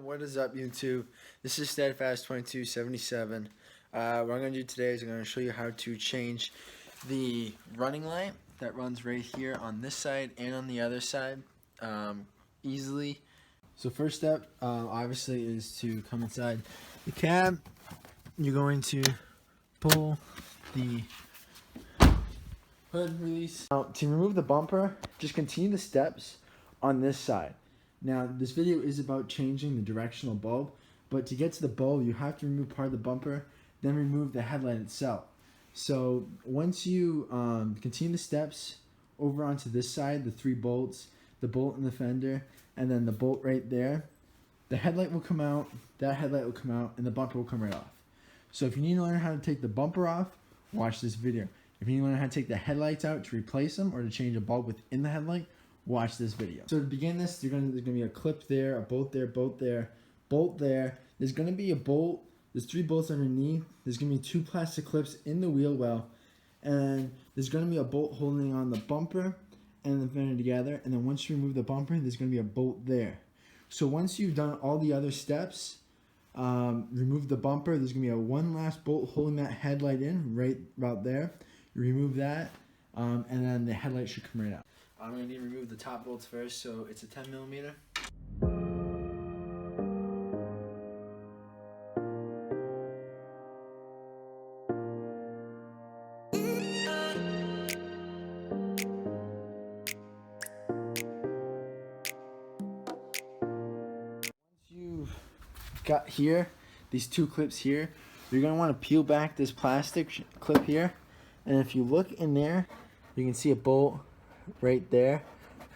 What is up, YouTube? This is Steadfast2277. What I'm going to do today is I'm going to show you how to change the running light that runs right here on this side and on the other side easily. So first step obviously is to come inside the cab. You're going to pull the hood release. Now to remove the bumper, just continue the steps on this side. Now, this video is about changing the directional bulb, but to get to the bulb, you have to remove part of the bumper, then remove the headlight itself. So once you continue the steps over onto this side, the 3 bolts, the bolt in the fender, and then the bolt right there, the headlight will come out, that headlight will come out, and the bumper will come right off. So if you need to learn how to take the bumper off, watch this video. If you need to learn how to take the headlights out to replace them or to change a bulb within the headlight, watch this video. So to begin this, there's gonna be a clip there, a bolt there, bolt there, bolt there. There's gonna be a bolt. There's 3 bolts underneath. There's gonna be 2 plastic clips in the wheel well, and there's gonna be a bolt holding on the bumper and the fender together. And then once you remove the bumper, there's gonna be a bolt there. So once you've done all the other steps, remove the bumper. There's gonna be one last bolt holding that headlight in right about there. You remove that, and then the headlight should come right out. I'm going to need to remove the top bolts first, so it's a 10mm. Once you've got here, these 2 clips here, you're going to want to peel back this plastic clip here, and if you look in there, you can see a bolt right there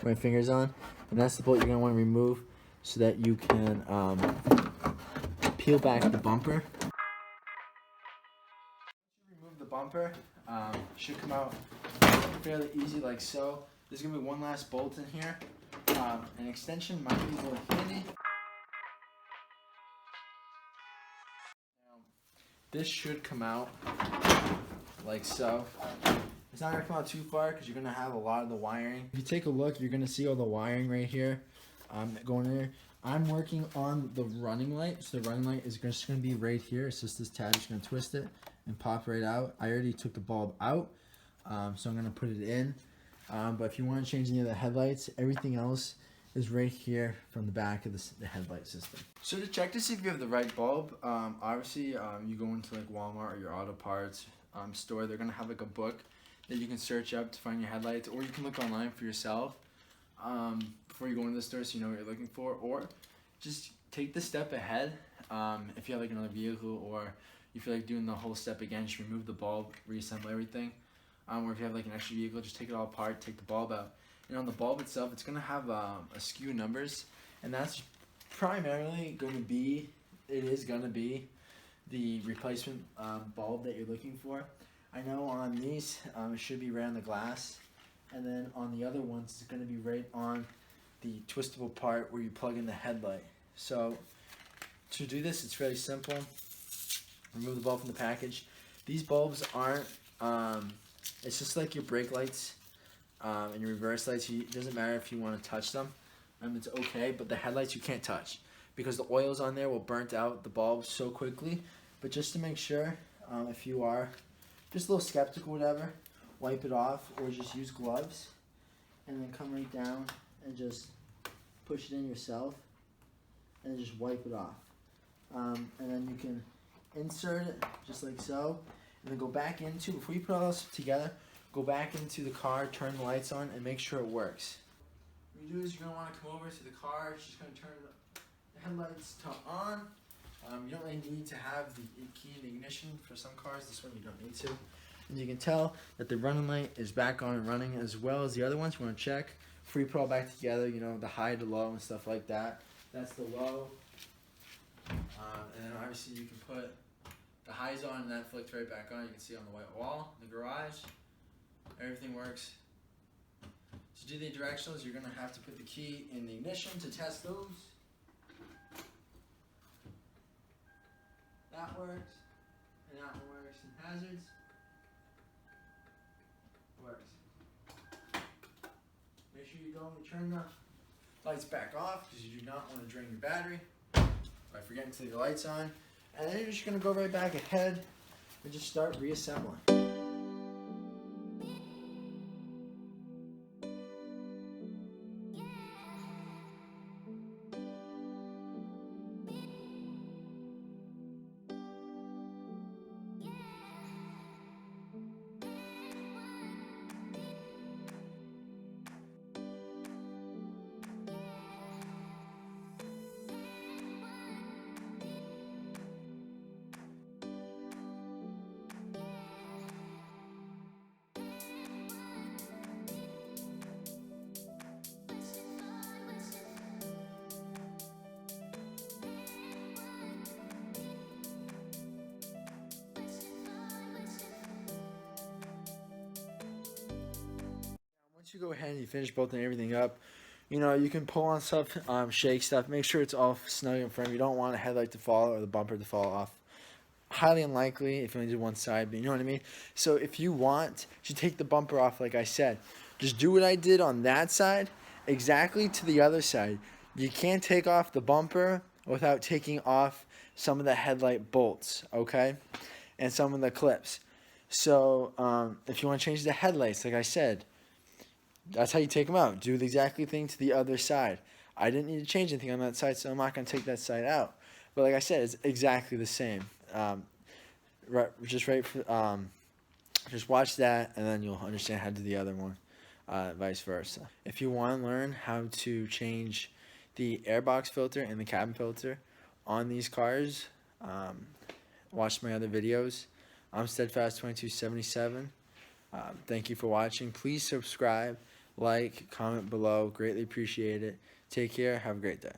where my finger's on, and that's the bolt you're going to want to remove so that you can peel back the bumper. Once you remove the bumper, it should come out fairly easy like so. There's going to be one last bolt in here. An extension might be more handy. Now, this should come out like so. It's not going to come out too far because you're going to have a lot of the wiring. If you take a look, you're going to see all the wiring right here going in there. I'm working on the running light. So the running light is just going to be right here. It's just this tab. Just going to twist it and pop right out. I already took the bulb out, so I'm going to put it in. But if you want to change any of the headlights, everything else is right here from the back of the headlight system. So to check to see if you have the right bulb, obviously you go into like Walmart or your auto parts store. They're going to have like a book that you can search up to find your headlights, or you can look online for yourself before you go into the store so you know what you're looking for, or just take the step ahead. If you have like another vehicle, or you feel like doing the whole step again, just remove the bulb, reassemble everything. Or if you have like an extra vehicle, just take it all apart, take the bulb out. And on the bulb itself, it's going to have a skew numbers, and that's primarily going to be, the replacement bulb that you're looking for. I know on these, it should be right on the glass, and then on the other ones, it's going to be right on the twistable part where you plug in the headlight. So to do this, it's fairly simple. Remove the bulb from the package. These bulbs aren't, it's just like your brake lights and your reverse lights. It doesn't matter if you want to touch them. It's okay, but the headlights you can't touch because the oils on there will burnt out the bulb so quickly. But just to make sure, if you are just a little skeptical, whatever, wipe it off, or just use gloves and then come right down and just push it in yourself and just wipe it off. And then you can insert it just like so, and then go back into, before you put all this together, go back into the car, turn the lights on, and make sure it works. What you do is you're going to want to come over to the car, it's just going to turn the headlights to on. You don't really need to have the key in the ignition for some cars. This one you don't need to. And you can tell that the running light is back on and running, as well as the other ones. You want to check before you put all back together, you know, the high to low and stuff like that. That's the low. And then obviously you can put the highs on, and that flicked right back on. You can see on the white wall in the garage. Everything works. To do the directionals, you're going to have to put the key in the ignition to test those. That works, and that one works. And hazards works. Make sure you go and turn the lights back off because you do not want to drain your battery. by forgetting to leave the lights on. And then you're just going to go right back ahead and just start reassembling. Once you go ahead and you finish bolting everything up, you know, you can pull on stuff, shake stuff, make sure it's all snug and firm. You don't want a headlight to fall or the bumper to fall off. Highly unlikely if you only do one side, but you know what I mean? So if you want to take the bumper off, like I said, just do what I did on that side, exactly to the other side. You can't take off the bumper without taking off some of the headlight bolts, okay? And some of the clips. So if you want to change the headlights, like I said, that's how you take them out. Do the exactly thing to the other side. I didn't need to change anything on that side, so I'm not going to take that side out. But like I said, it's exactly the same. Just watch that, and then you'll understand how to do the other one, vice versa. If you want to learn how to change the airbox filter and the cabin filter on these cars, watch my other videos. I'm Steadfast2277. Thank you for watching. Please subscribe, like, comment below. Greatly appreciate it. Take care. Have a great day.